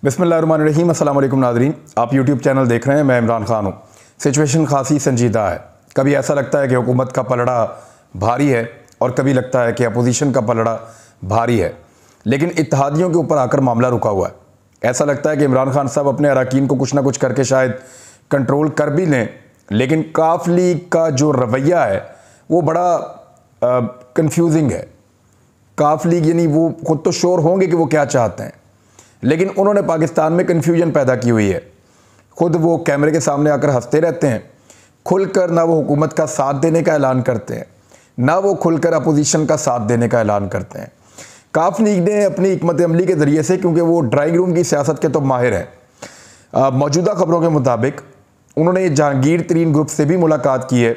बिस्मिल्लाहिर्रहमानिर्रहीम। अस्सलाम वालेकुम नाज़रीन, आप यूट्यूब चैनल देख रहे हैं। मैं इमरान खान हूँ। सिचुएशन खासी संजीदा है। कभी ऐसा लगता है कि हुकूमत का पलड़ा भारी है और कभी लगता है कि अपोजिशन का पलड़ा भारी है, लेकिन इत्तेहादियों के ऊपर आकर मामला रुका हुआ है। ऐसा लगता है कि इमरान खान साहब अपने अरकान को कुछ ना कुछ करके शायद कंट्रोल कर भी लें, लेकिन काफ लीग का जो रवैया है वो बड़ा कंफ्यूजिंग है। काफ लीग यानी वो खुद तो श्योर होंगे कि वो क्या चाहते हैं, लेकिन उन्होंने पाकिस्तान में कन्फ्यूजन पैदा की हुई है। खुद वो कैमरे के सामने आकर हंसते रहते हैं, खुलकर ना वो हुकूमत का साथ देने का ऐलान करते हैं, ना वो खुलकर अपोजिशन का साथ देने का ऐलान करते हैं। काफ लीग ने अपनी हिकमत अमली के ज़रिए से, क्योंकि वो ड्राइंग रूम की सियासत के तो माहिर हैं, मौजूदा खबरों के मुताबिक उन्होंने जहांगीर तरीन ग्रुप से भी मुलाकात की है,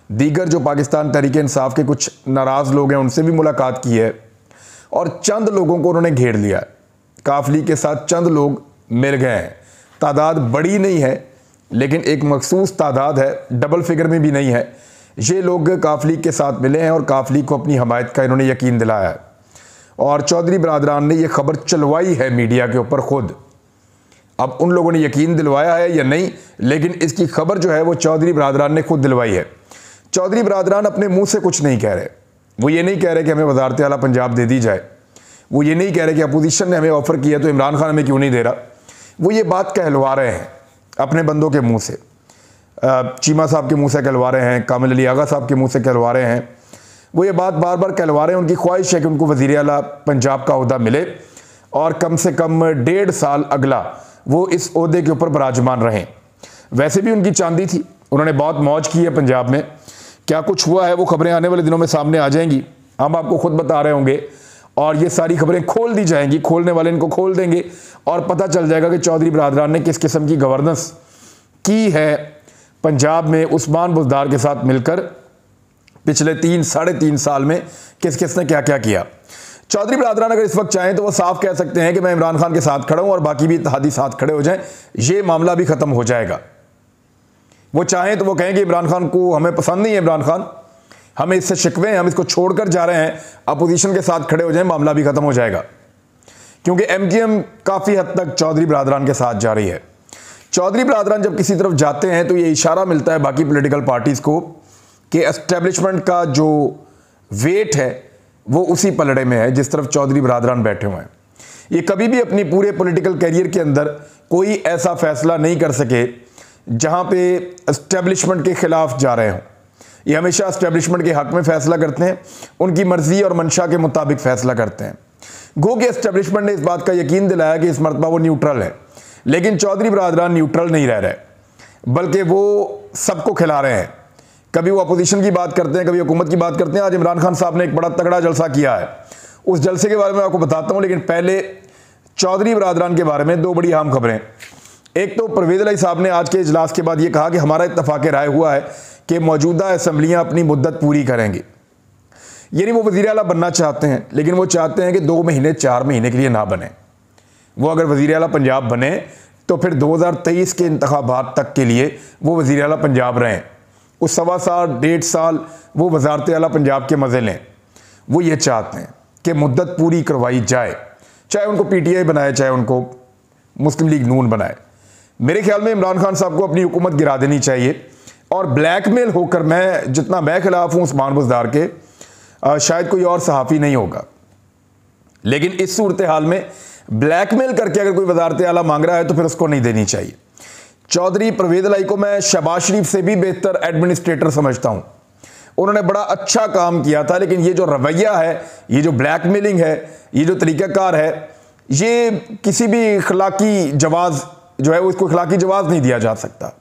दीगर जो पाकिस्तान तहरीक इंसाफ के कुछ नाराज़ लोग हैं उनसे भी मुलाकात की है, और चंद लोगों को उन्होंने घेर लिया है। काफ लीग के साथ चंद लोग मिल गए हैं। तादाद बड़ी नहीं है, लेकिन एक मखसूस तादाद है, डबल फिगर में भी नहीं है। ये लोग काफ लीग के साथ मिले हैं और काफ लीग को अपनी हमायत का इन्होंने यकीन दिलाया है। और चौधरी बरादरान ने यह खबर चलवाई है मीडिया के ऊपर खुद। अब उन लोगों ने यकीन दिलवाया है या नहीं, लेकिन इसकी खबर जो है वो चौधरी बरादरान ने खुद दिलवाई है। चौधरी बरादरान अपने मुंह से कुछ नहीं कह रहे। वो ये नहीं कह रहे कि हमें वज़ारत आला पंजाब दे दी जाए। वो ये नहीं कह रहे कि अपोजिशन ने हमें ऑफ़र किया तो इमरान खान हमें क्यों नहीं दे रहा। वो ये बात कहलवा रहे हैं अपने बंदों के मुंह से, चीमा साहब के मुंह से कहलवा रहे हैं, कामिल अली आगा साहब के मुंह से कहलवा रहे हैं। वो ये बात बार बार कहलवा रहे हैं। उनकी ख्वाहिश है कि उनको वज़ीर आला पंजाब का ओहदा मिले और कम से कम 1.5 साल अगला वो इस ओहदे के ऊपर बराजमान रहें। वैसे भी उनकी चांदी थी, उन्होंने बहुत मौज की है पंजाब में। क्या कुछ हुआ है वो खबरें आने वाले दिनों में सामने आ जाएंगी, हम आपको खुद बता रहे होंगे, और ये सारी खबरें खोल दी जाएंगी। खोलने वाले इनको खोल देंगे और पता चल जाएगा कि चौधरी बरादरान ने किस किस्म की गवर्नेंस की है पंजाब में उस्मान बुज़दार के साथ मिलकर पिछले 3-3.5 साल में किस किस ने क्या क्या किया। चौधरी बरादरान अगर इस वक्त चाहें तो वो साफ कह सकते हैं कि मैं इमरान खान के साथ खड़ा हूं और बाकी भी इत्तेहादी साथ खड़े हो जाएं, ये मामला भी ख़त्म हो जाएगा। वो चाहें तो वो कहेंगे इमरान खान को हमें पसंद नहीं है, इमरान खान हमें इससे शिकवे हैं, हम इसको छोड़कर जा रहे हैं, अपोजिशन के साथ खड़े हो जाएं, मामला भी खत्म हो जाएगा। क्योंकि एमजीएम काफ़ी हद तक चौधरी बरादरान के साथ जा रही है। चौधरी बरादरान जब किसी तरफ जाते हैं तो ये इशारा मिलता है बाकी पॉलिटिकल पार्टीज़ को कि एस्टेब्लिशमेंट का जो वेट है वो उसी पलड़े में है जिस तरफ चौधरी बरादरान बैठे हुए हैं। ये कभी भी अपनी पूरे पॉलिटिकल कैरियर के अंदर कोई ऐसा फैसला नहीं कर सके जहाँ पे एस्टेब्लिशमेंट के खिलाफ जा रहे हों। ये हमेशा एस्टेब्लिशमेंट के हक में फैसला करते हैं, उनकी मर्जी और मंशा के मुताबिक फैसला करते हैं। गो कि एस्टेब्लिशमेंट ने इस बात का यकीन दिलाया कि इस मरतबा वो न्यूट्रल है, लेकिन चौधरी बरादरान न्यूट्रल नहीं रह रहे, बल्कि वो सबको खिला रहे हैं। कभी वो अपोजिशन की बात करते हैं, कभी हुकूमत की बात करते हैं। आज इमरान खान साहब ने एक बड़ा तगड़ा जलसा किया है, उस जलसे के बारे में आपको बताता हूँ, लेकिन पहले चौधरी बरादरान के बारे में दो बड़ी अहम खबरें। एक तो परवेज़ इलाही साहब ने आज के इजलास के बाद ये कहा कि हमारा इत्तफाक राय हुआ है कि मौजूदा असम्बलियाँ अपनी मुद्दत पूरी करेंगी। यानी वो वज़ीर आला बनना चाहते हैं, लेकिन वो चाहते हैं कि 2 महीने 4 महीने के लिए ना बने। वो अगर वज़ीर आला पंजाब बने तो फिर 2023 के इंतखाबात तक के लिए वो वज़ीर आला पंजाब रहें, उस 1.25 साल 1.5 साल वो वज़ारत आला पंजाब के मज़े लें। वो ये चाहते हैं कि मुद्दत पूरी करवाई जाए, चाहे उनको PTI बनाए, चाहे उनको मुस्लिम लीग नून बनाए। मेरे ख्याल में इमरान खान साहब को अपनी हुकूमत गिरा देनी चाहिए और ब्लैकमेल होकर, मैं जितना मैं खिलाफ हूँ उस्मान बुज़दार के, शायद कोई और सहाफ़ी नहीं होगा, लेकिन इस सूरत हाल में ब्लैकमेल करके अगर कोई वज़ारत आला मांग रहा है तो फिर उसको नहीं देनी चाहिए। चौधरी परवेज़ इलाही को मैं शहबाज शरीफ से भी बेहतर एडमिनिस्ट्रेटर समझता हूँ। उन्होंने बड़ा अच्छा काम किया था, लेकिन ये जो रवैया है, ये जो ब्लैकमेलिंग है, ये जो तरीक़ाकार है, ये किसी भी इखलाकी जवाज़ जो है वो इसको इखलाकी जवाज़ नहीं दिया जा सकता।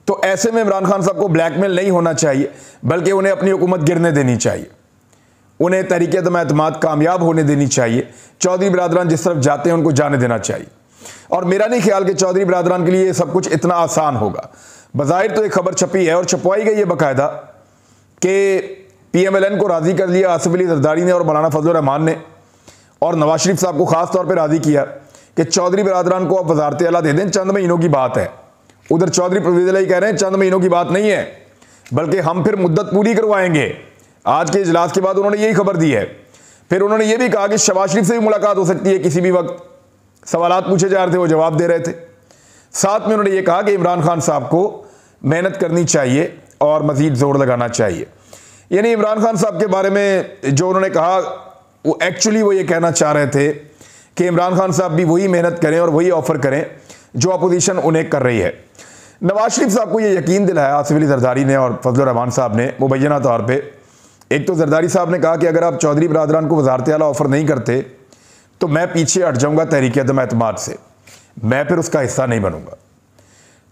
तो ऐसे में इमरान खान साहब को ब्लैकमेल नहीं होना चाहिए, बल्कि उन्हें अपनी हुकूमत गिरने देनी चाहिए, उन्हें तहरीक अदम-ए-एतमाद कामयाब होने देनी चाहिए। चौधरी बरादरान जिस तरफ जाते हैं उनको जाने देना चाहिए। और मेरा नहीं ख्याल कि चौधरी बरादरान के लिए ये सब कुछ इतना आसान होगा। बज़ाहिर तो एक खबर छपी है और छपवाई गई है बाकायदा कि PMLN को राज़ी कर लिया आसिफ अली ज़रदारी ने और मौलाना फजल रहमान ने, और नवाज शरीफ साहब को ख़ास तौर पर राज़ी किया कि चौधरी बरादरान को अब वज़ारत आला दे दें, चंद महीनों की बात है। उधर चौधरी परवेज़ इलाही कह रहे हैं चंद महीनों की बात नहीं है, बल्कि हम फिर मुद्दत पूरी करवाएंगे। आज के इजलास के बाद उन्होंने यही खबर दी है। फिर उन्होंने ये भी कहा कि शहबाज शरीफ से भी मुलाकात हो सकती है किसी भी वक्त, सवालात पूछे जा रहे थे, वो जवाब दे रहे थे। साथ में उन्होंने ये कहा कि इमरान खान साहब को मेहनत करनी चाहिए और मजीद जोर लगाना चाहिए। यानी इमरान खान साहब के बारे में जो उन्होंने कहा वो एक्चुअली वो ये कहना चाह रहे थे कि इमरान खान साहब भी वही मेहनत करें और वही ऑफर करें जो अपोजिशन उन्हें कर रही है। नवाज शरीफ साहब को ये यकीन दिलाया आसिफ अली जरदारी ने और फजलुर रहमान साहब ने मुबैना तौर पे। एक तो जरदारी साहब ने कहा कि अगर आप चौधरी बरादरान को वजारत आला ऑफर नहीं करते तो मैं पीछे हट जाऊंगा तहरीक अदम एतमाद से, मैं फिर उसका हिस्सा नहीं बनूंगा।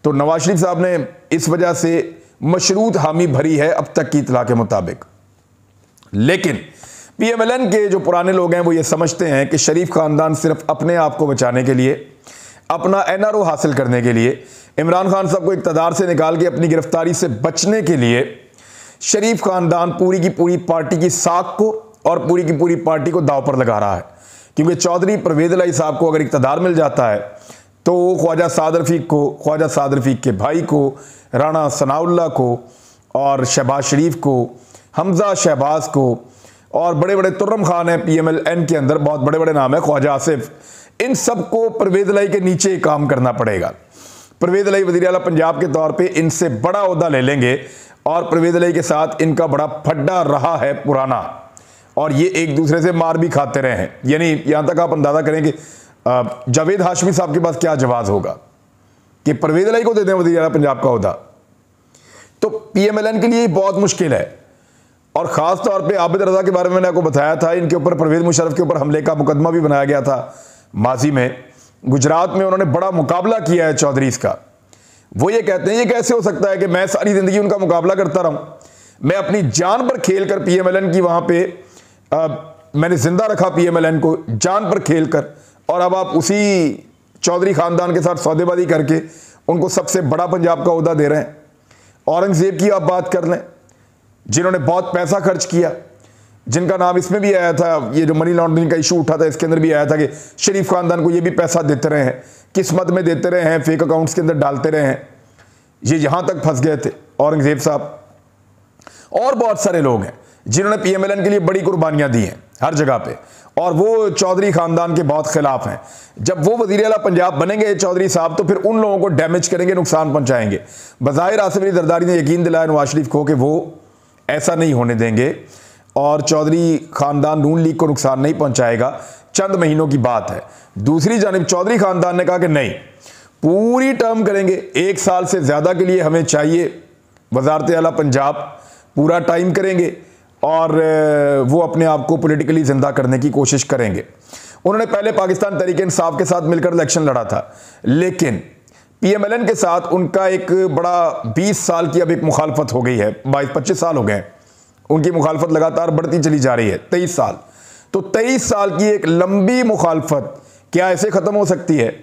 तो नवाज शरीफ साहब ने इस वजह से मशरूत हामी भरी है अब तक की इतला के मुताबिक। लेकिन PMLN के जो पुराने लोग हैं वो ये समझते हैं कि शरीफ खानदान सिर्फ अपने आप को बचाने के लिए, अपना NRO हासिल करने के लिए, इमरान खान साहब को इक़्तिदार से निकाल के अपनी गिरफ्तारी से बचने के लिए शरीफ खानदान पूरी की पूरी पार्टी की साख को और पूरी की पूरी पार्टी को दांव पर लगा रहा है। क्योंकि चौधरी परवेज़ इलाही साहब को अगर इक़्तिदार मिल जाता है तो ख्वाजा साद रफ़ीक को, ख्वाजा साद रफ़ीक के भाई को, राणा सनाउल्लाह को और शहबाज शरीफ को, हमजा शहबाज को और बड़े बड़े तुर्रम खान हैं PMLN के अंदर, बहुत बड़े बड़े नाम है, ख्वाजा आसिफ, इन सबको परवेज़ इलाही के नीचे काम करना पड़ेगा। परवेज़ इलाही वज़ीर आला पंजाब के तौर पे इनसे बड़ा ओहदा ले लेंगे और परवेज़ इलाही के साथ इनका बड़ा फड्डा रहा है पुराना, और ये एक दूसरे से मार भी खाते रहे हैं। यानी यहाँ तक आप अंदाज़ा करें कि जावेद हाशमी साहब के पास क्या जवाब होगा कि परवेज़ इलाही को दे दें वज़ीर आला पंजाब का ओहदा। तो PMLN के लिए बहुत मुश्किल है। और ख़ास तौर पे आबिद रज़ा के बारे में मैंने आपको बताया था, इनके ऊपर परवेज़ मुशर्रफ के ऊपर हमले का मुकदमा भी बनाया गया था माजी में। गुजरात में उन्होंने बड़ा मुकाबला किया है चौधरीज का। वो ये कहते हैं ये कैसे हो सकता है कि मैं सारी ज़िंदगी उनका मुकाबला करता रहूं, मैं अपनी जान पर खेल कर PMLN की वहाँ पे मैंने ज़िंदा रखा PMLN को जान पर खेल कर, और अब आप उसी चौधरी ख़ानदान के साथ सौदेबाजी करके उनको सबसे बड़ा पंजाब का ओहदा दे रहे हैं। औरंगज़ेब की आप बात कर लें, जिन्होंने बहुत पैसा खर्च किया, जिनका नाम इसमें भी आया था, ये जो मनी लॉन्ड्रिंग का इशू उठा था इसके अंदर भी आया था कि शरीफ खानदान को ये भी पैसा देते रहे हैं, किस्मत में देते रहे हैं, फेक अकाउंट्स के अंदर डालते रहे हैं, ये यहाँ तक फंस गए थे औरंगज़ेब साहब। और बहुत सारे लोग हैं जिन्होंने PMLN के लिए बड़ी कुर्बानियाँ दी हैं हर जगह पे, और वो चौधरी ख़ानदान के बहुत खिलाफ हैं। जब वो वज़ीर आला पंजाब बनेंगे चौधरी साहब तो फिर उन लोगों को डैमेज करेंगे, नुकसान पहुँचाएंगे। बज़ाहिर आसिफ अली जरदारी ने यकीन दिलाया नवाज शरीफ को कि वो ऐसा नहीं होने देंगे और चौधरी ख़ानदान नून लीग को नुकसान नहीं पहुंचाएगा, चंद महीनों की बात है। दूसरी जानिब चौधरी ख़ानदान ने कहा कि नहीं, पूरी टर्म करेंगे, 1 साल से ज़्यादा के लिए हमें चाहिए वज़ारत आला पंजाब, पूरा टाइम करेंगे और वो अपने आप को पॉलिटिकली ज़िंदा करने की कोशिश करेंगे। उन्होंने पहले पाकिस्तान तहरीक इंसाफ के साथ मिलकर इलेक्शन लड़ा था, लेकिन PMLN के साथ उनका एक बड़ा 20 साल की अब एक मुखालफत हो गई है, 22-25 साल हो गए उनकी मुखालफत लगातार बढ़ती चली जा रही है, 23 साल। तो 23 साल की एक लंबी मुखालफत क्या ऐसे ख़त्म हो सकती है?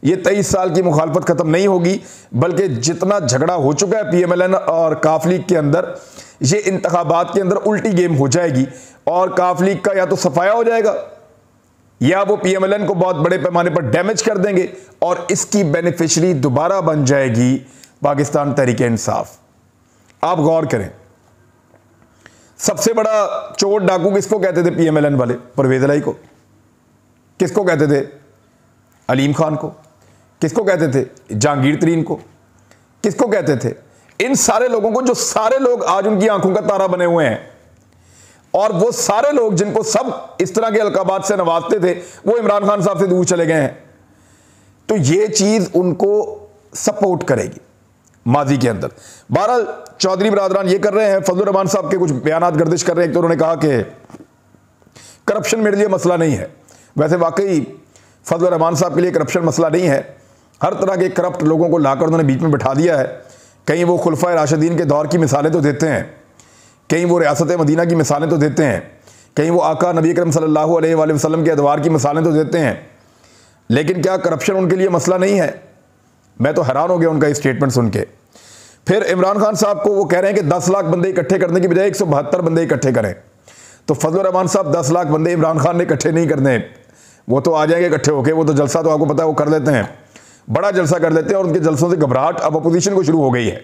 ये 23 साल की मुखालफत ख़त्म नहीं होगी, बल्कि जितना झगड़ा हो चुका है PMLN और काफ लीग के अंदर, ये इंतखाबात के अंदर उल्टी गेम हो जाएगी और काफ लीग का या तो सफाया हो जाएगा या वो PMLN को बहुत बड़े पैमाने पर डैमेज कर देंगे और इसकी बेनिफिशरी दोबारा बन जाएगी पाकिस्तान तहरीक इंसाफ। आप गौर करें, सबसे बड़ा चोर डाकू किसको कहते थे PMLN वाले? परवेज़ इलाही को। किसको कहते थे? अलीम खान को। किसको कहते थे? जहांगीर तरीन को। किसको कहते थे? इन सारे लोगों को, जो सारे लोग आज उनकी आंखों का तारा बने हुए हैं, और वो सारे लोग जिनको सब इस तरह के अलकाबात से नवाजते थे वो इमरान खान साहब से दूर चले गए हैं। तो ये चीज़ उनको सपोर्ट करेगी माजी के अंदर। बहरहाल चौधरी बरादरान ये कर रहे हैं, फजलुर रहमान साहब के कुछ बयानात गर्दिश कर रहे हैं। एक तो उन्होंने कहा कि करप्शन मेरे लिए मसला नहीं है। वैसे वाकई फजलुर रहमान साहब के लिए करप्शन मसला नहीं है। हर तरह के करप्ट लोगों को लाकर उन्होंने बीच में बैठा दिया है। कहीं वो खुलफाए राशिदीन के दौर की मिसालें तो देते हैं, कहीं वो रियासत मदीना की मिसालें तो देते हैं, कहीं वो आका नबी अकरम सल्लल्लाहु अलैहि वसल्लम के अदवार की मिसालें तो देते हैं, लेकिन क्या करप्शन उनके लिए मसला नहीं है? मैं तो हैरान हो गया उनका ये स्टेटमेंट सुन के। फिर इमरान खान साहब को वो कह रहे हैं कि 10 लाख बंदे इकट्ठे करने की बजाय 172 बंदे इकट्ठे करें। तो फजलुर रहमान साहब 10 लाख बंदे इमरान खान ने इकट्ठे नहीं करने, वो तो आ जाएंगे इकट्ठे होके, वो तो जलसा तो आपको पता है वो कर लेते हैं, बड़ा जलसा कर लेते हैं। और उनके जलसों से घबराहट अब अपोजिशन को शुरू हो गई है।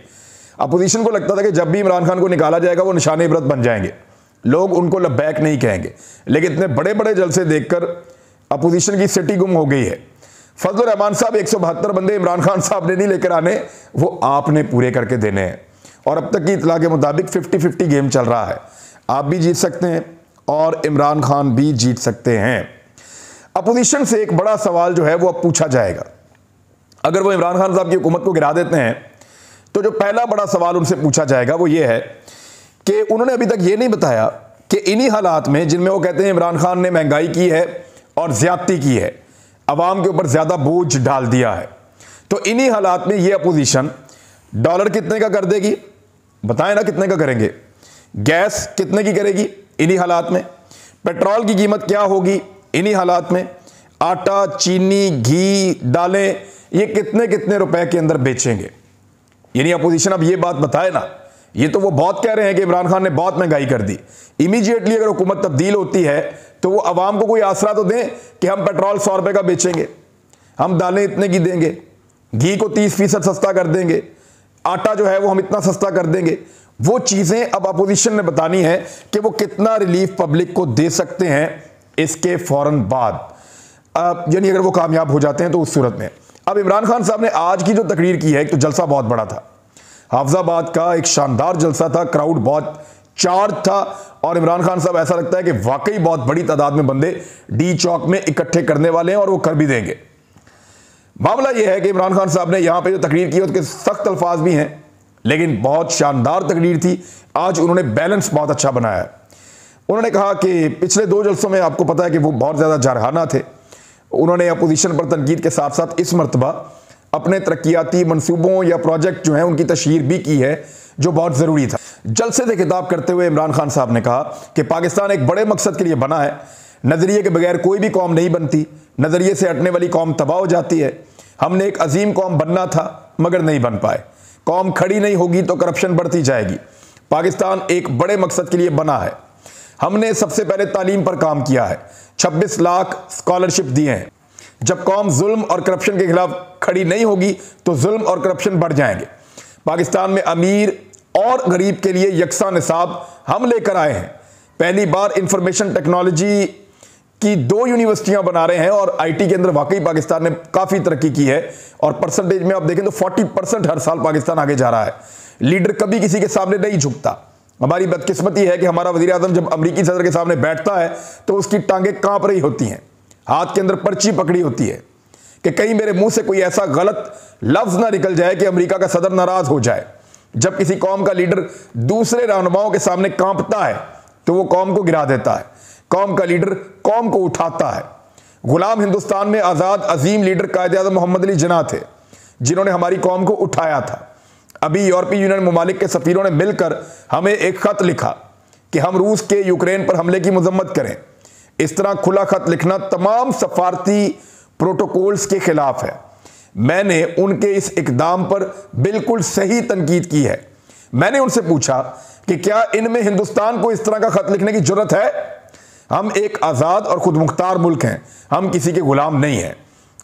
अपोजिशन को लगता था कि जब भी इमरान खान को निकाला जाएगा वो निशान इबरत बन जाएंगे, लोग उनको लब्बैक नहीं कहेंगे। लेकिन इतने बड़े बड़े जलसे देखकर अपोजिशन की सिटी गुम हो गई है। फजलुर रहमान साहब 172 बंदे इमरान खान साहब ने नहीं लेकर आने, वो आपने पूरे करके देने हैं। और अब तक की इतला के मुताबिक 50-50 गेम चल रहा है। आप भी जीत सकते हैं और इमरान खान भी जीत सकते हैं। अपोजिशन से एक बड़ा सवाल जो है वो अब पूछा जाएगा। अगर वो इमरान खान साहब की हुकूमत को गिरा देते हैं तो जो पहला बड़ा सवाल उनसे पूछा जाएगा वो ये है कि उन्होंने अभी तक ये नहीं बताया कि इन्हीं हालात में जिनमें वो कहते हैं इमरान खान ने महंगाई की है और ज्यादती की है, अवाम के ऊपर ज्यादा बोझ डाल दिया है, तो इन्हीं हालात में ये अपोजिशन डॉलर कितने का कर देगी, बताएं ना कितने का करेंगे, गैस कितने की करेगी इन्हीं हालात में, पेट्रोल की कीमत क्या होगी इन्हीं हालात में, आटा, चीनी, घी, दालें ये कितने कितने रुपए के अंदर बेचेंगे। यानी अपोजिशन अब ये बात बताए ना। ये तो वो बहुत कह रहे हैं कि इमरान खान ने बहुत महंगाई कर दी। इमीडिएटली अगर हुकूमत तब्दील होती है तो वो अवाम को कोई आसरा तो दें कि हम पेट्रोल 100 रुपए का बेचेंगे, हम दालें इतने की देंगे, घी को 30% सस्ता कर देंगे, आटा जो है वो हम इतना सस्ता कर देंगे। वो चीजें अब अपोजिशन ने बतानी है कि वो कितना रिलीफ पब्लिक को दे सकते हैं इसके फौरन बाद, यानी अगर वो कामयाब हो जाते हैं तो उस सूरत में। अब इमरान खान साहब ने आज की जो तकरीर की है, एक तो जलसा बहुत बड़ा था, हाफिजाबाद का एक शानदार जलसा था, क्राउड बहुत चार्ज था और इमरान खान साहब ऐसा लगता है कि वाकई बहुत बड़ी तादाद में बंदे डी चौक में इकट्ठे करने वाले हैं और वो कर भी देंगे। मामला यह है कि इमरान खान साहब ने यहां पे जो तकरीर की उसके सख्त अल्फाज भी हैं, लेकिन बहुत शानदार तकरीर थी। आज उन्होंने बैलेंस बहुत अच्छा बनाया है। उन्होंने कहा कि पिछले 2 जलसों में आपको पता है कि वो बहुत ज़्यादा जारहाना थे। उन्होंने अपोजिशन पर तनकीद के साथ साथ इस मरतबा अपने तरक्याती मंसूबों या प्रोजेक्ट जो हैं उनकी तशहीर भी की है, जो बहुत ज़रूरी था। जलसे से खिताब करते हुए इमरान खान साहब ने कहा कि पाकिस्तान एक बड़े मकसद के लिए बना है, नज़रिए के बगैर कोई भी कौम नहीं बनती, नज़रिए से हटने वाली कौम तबाह हो जाती है। हमने एक अजीम कौम बनना था मगर नहीं बन पाए। कौम खड़ी नहीं होगी तो करप्शन बढ़ती जाएगी। पाकिस्तान एक बड़े मकसद के लिए बना है। हमने सबसे पहले तालीम पर काम किया है, 26 लाख स्कॉलरशिप दिए हैं। जब कौम जुल्म और करप्शन के खिलाफ खड़ी नहीं होगी तो जुल्म और करप्शन बढ़ जाएंगे। पाकिस्तान में अमीर और गरीब के लिए यकसा निसाब हम लेकर आए हैं। पहली बार इंफॉर्मेशन टेक्नोलॉजी की 2 यूनिवर्सिटियां बना रहे हैं और आईटी के अंदर वाकई पाकिस्तान ने काफ़ी तरक्की की है और परसेंटेज में आप देखें तो 40% हर साल पाकिस्तान आगे जा रहा है। लीडर कभी किसी के सामने नहीं झुकता। हमारी बदकिस्मती है कि हमारा वज़ीर आज़म जब अमरीकी सदर के सामने बैठता है तो उसकी टांगें कांप रही होती हैं, हाथ के अंदर पर्ची पकड़ी होती है कि कहीं मेरे मुंह से कोई ऐसा गलत लफ्ज़ ना निकल जाए कि अमेरिका का सदर नाराज़ हो जाए। जब किसी कौम का लीडर दूसरे रहनुमाओं के सामने कांपता है तो वो कौम को गिरा देता है। कौम का लीडर कौम को उठाता है। गुलाम हिंदुस्तान में आज़ाद अजीम लीडर कायद-ए-आज़म मोहम्मद अली जिन्ना थे जिन्होंने हमारी कौम को उठाया था। अभी यूरोपीय यूनियन ममालिक के सफ़ीरों ने मिलकर हमें एक ख़त लिखा कि हम रूस के यूक्रेन पर हमले की मजम्मत करें। इस तरह खुला ख़त लिखना तमाम सफारती प्रोटोकॉल्स के खिलाफ है। मैंने उनके इस इकदाम पर बिल्कुल सही तनकीद की है। मैंने उनसे पूछा कि क्या इनमें हिंदुस्तान को इस तरह का ख़त लिखने की ज़रूरत है? हम एक आज़ाद और खुद मुख्तार मुल्क हैं, हम किसी के गुलाम नहीं हैं।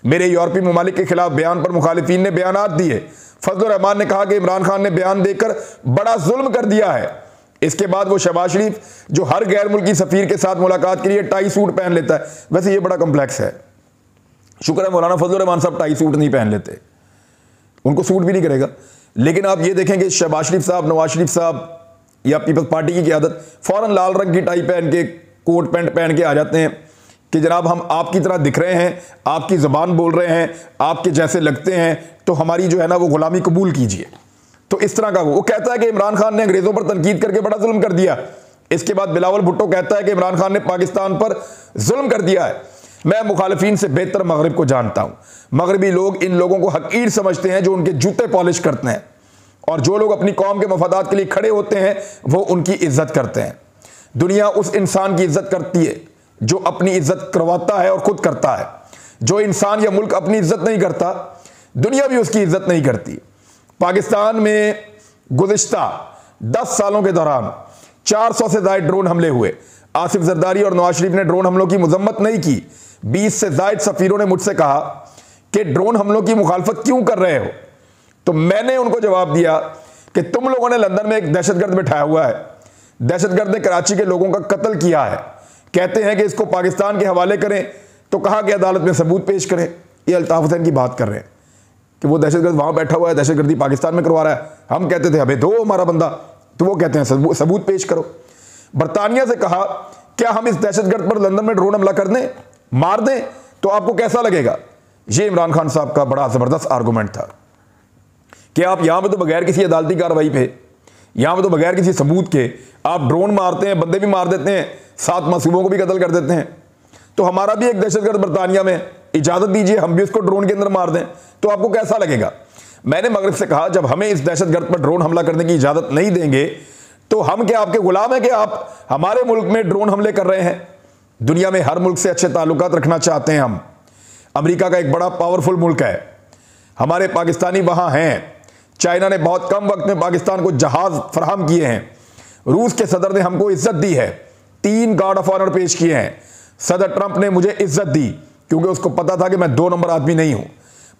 मेरे यूरोपीय ममालिक के खिलाफ बयान पर मुखालिफिन ने बयानात दिए। फजलुर रहमान ने कहा कि इमरान खान ने बयान देकर बड़ा जुल्म कर दिया है। इसके बाद वो शहबाज शरीफ जो हर गैर मुल्की सफ़ीर के साथ मुलाकात के लिए टाई सूट पहन लेता है, वैसे ये बड़ा कम्प्लेक्स है। शुक्र है मौलाना फजलुर रहमान साहब टाई सूट नहीं पहन लेते, उनको सूट भी नहीं करेगा। लेकिन आप ये देखें कि शहबाज शरीफ साहब, नवाज शरीफ साहब या पीपल्स पार्टी की क़यादत फ़ौरन लाल रंग की टाई पहन के, कोट पैंट पहन के आ जाते हैं कि जनाब हम आपकी तरह दिख रहे हैं, आपकी ज़बान बोल रहे हैं, आपके जैसे लगते हैं, तो हमारी जो है ना वो गुलामी कबूल कीजिए। तो इस तरह का वो कहता है कि इमरान खान ने अंग्रेज़ों पर तनकीद करके बड़ा जुल्म कर दिया। इसके बाद बिलावल भुट्टो कहता है कि इमरान खान ने पाकिस्तान पर जुल्म कर दिया है। मैं मुखालिफिन से बेहतर मगरिब को जानता हूँ। मगरबी लोग इन लोगों को हकीर समझते हैं जो उनके जूते पॉलिश करते हैं, और जो लोग अपनी कौम के मफादात के लिए खड़े होते हैं वो उनकी इज्जत करते हैं। दुनिया उस इंसान की इज्जत करती है जो अपनी इज्जत करवाता है और खुद करता है। जो इंसान या मुल्क अपनी इज्जत नहीं करता, दुनिया भी उसकी इज्जत नहीं करती। पाकिस्तान में गुज़िश्ता 10 सालों के दौरान 400 से ज़ायद ड्रोन हमले हुए। आसिफ जरदारी और नवाज शरीफ ने ड्रोन हमलों की मजम्मत नहीं की। 20 से ज़ायद सफ़ीरों ने मुझसे कहा कि ड्रोन हमलों की मुखालफत क्यों कर रहे हो? तो मैंने उनको जवाब दिया कि तुम लोगों ने लंदन में एक दहशतगर्द बिठाया हुआ है। दहशतगर्द ने कराची के लोगों का कत्ल किया है। कहते हैं कि इसको पाकिस्तान के हवाले करें, तो कहा कि अदालत में सबूत पेश करें। ये अल्ताफ हुसैन की बात कर रहे हैं कि वो दहशतगर्द वहाँ बैठा हुआ है, दहशतगर्दी पाकिस्तान में करवा रहा है। हम कहते थे अबे दो हमारा बंदा, तो वो कहते हैं सबूत पेश करो। बरतानिया से कहा क्या हम इस दहशतगर्द पर लंदन में ड्रोन हमला कर दें, मार दें, तो आपको कैसा लगेगा? ये इमरान खान साहब का बड़ा ज़बरदस्त आर्गूमेंट था कि आप यहाँ पे तो बगैर किसी अदालती कार्रवाई पे, यहाँ पे तो बगैर किसी सबूत के आप ड्रोन मारते हैं, बंदे भी मार देते हैं, 7 मासूमों को भी कत्ल कर देते हैं। तो हमारा भी एक दहशतगर्द बरतानिया में, इजाज़त दीजिए हम भी उसको ड्रोन के अंदर मार दें, तो आपको कैसा लगेगा? मैंने मगरिब से कहा जब हमें इस दहशतगर्द पर ड्रोन हमला करने की इजाज़त नहीं देंगे तो हम क्या आपके गुलाम हैं कि आप हमारे मुल्क में ड्रोन हमले कर रहे हैं? दुनिया में हर मुल्क से अच्छे ताल्लुकात रखना चाहते हैं हम। अमेरिका का एक बड़ा पावरफुल मुल्क है, हमारे पाकिस्तानी वहाँ हैं। चाइना ने बहुत कम वक्त में पाकिस्तान को जहाज़ फराहम किए हैं। रूस के सदर ने हमको इज्जत दी है, 3 गार्ड ऑफ ऑनर पेश किए हैं। सदर ट्रंप ने मुझे इज्जत दी क्योंकि उसको पता था कि मैं 2 नंबर आदमी नहीं हूं।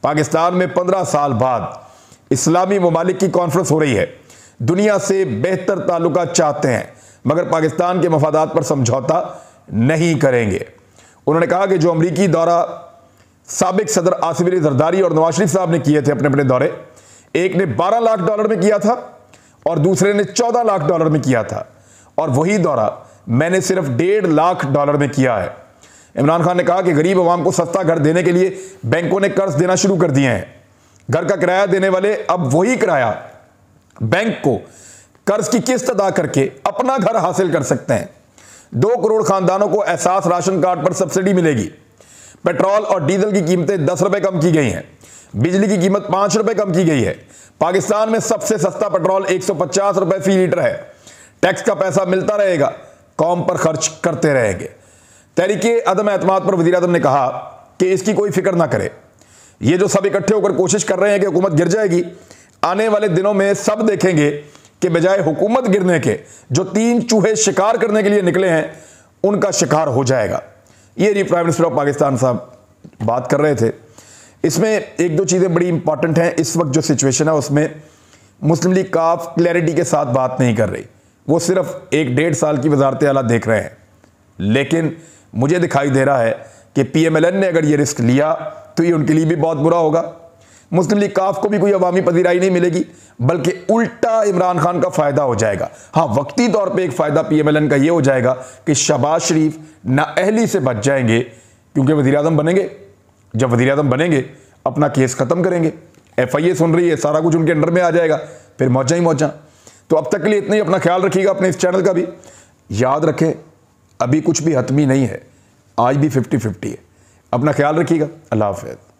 पाकिस्तान में 15 साल बाद इस्लामी ममालिक की कॉन्फ्रेंस हो रही है, दुनिया से बेहतर ताल्लुकात चाहते हैं मगर पाकिस्तान के मफादात पर समझौता नहीं करेंगे। उन्होंने कहा कि जो अमरीकी दौरा साबिक सदर आसिफ अली जरदारी और नवाज शरीफ साहब ने किए थे अपने अपने दौरे, एक ने $12 लाख में किया था और दूसरे ने $14 लाख में किया था, और वही दौरा मैंने सिर्फ $1.5 लाख में किया है। इमरान खान ने कहा कि गरीब आवाम को सस्ता घर देने के लिए बैंकों ने कर्ज देना शुरू कर दिए हैं। घर का किराया देने वाले अब वही किराया बैंक को कर्ज की किस्त अदा करके अपना घर हासिल कर सकते हैं। 2 करोड़ खानदानों को एहसास राशन कार्ड पर सब्सिडी मिलेगी। पेट्रोल और डीजल की कीमतें 10 रुपए कम की गई हैं। बिजली की कीमत 5 रुपए कम की गई है। पाकिस्तान में सबसे सस्ता पेट्रोल 150 रुपए फी लीटर है। टैक्स का पैसा मिलता रहेगा, कौम पर खर्च करते रहेंगे। तहरीके अदम एतमाद पर वज़ीर आज़म ने कहा कि इसकी कोई फिक्र ना करे। ये जो सब इकट्ठे होकर कोशिश कर रहे हैं कि हुकूमत गिर जाएगी, आने वाले दिनों में सब देखेंगे कि बजाय हुकूमत गिरने के जो 3 चूहे शिकार करने के लिए निकले हैं उनका शिकार हो जाएगा। ये प्राइम मिनिस्टर ऑफ पाकिस्तान साहब बात कर रहे थे। इसमें 1-2 चीज़ें बड़ी इंपॉर्टेंट हैं। इस वक्त जो सिचुएशन है उसमें मुस्लिम लीग काफ क्लैरिटी के साथ बात नहीं कर रही, वो सिर्फ 1-1.5 साल की वजारत आला देख रहे हैं। लेकिन मुझे दिखाई दे रहा है कि PMLN ने अगर ये रिस्क लिया तो ये उनके लिए भी बहुत बुरा होगा। मुस्लिम लीग काफ को भी कोई अवामी पजीराई नहीं मिलेगी, बल्कि उल्टा इमरान खान का फ़ायदा हो जाएगा। हाँ, वक्ती तौर पे एक फ़ायदा PMLN का ये हो जाएगा कि शहबाज शरीफ नाअहली से बच जाएंगे, क्योंकि वज़ीर आज़म बनेंगे। जब वज़ीर आज़म बनेंगे अपना केस ख़त्म करेंगे, FIA सुन रही है, सारा कुछ उनके अंडर में आ जाएगा, फिर मौजा ही मौजा। तो अब तक के लिए इतना ही। अपना ख्याल रखिएगा, अपने इस चैनल का भी याद रखें, अभी कुछ भी हतमी नहीं है, आज भी 50-50 है। अपना ख्याल रखिएगा। अल्लाह हाफ़िज़।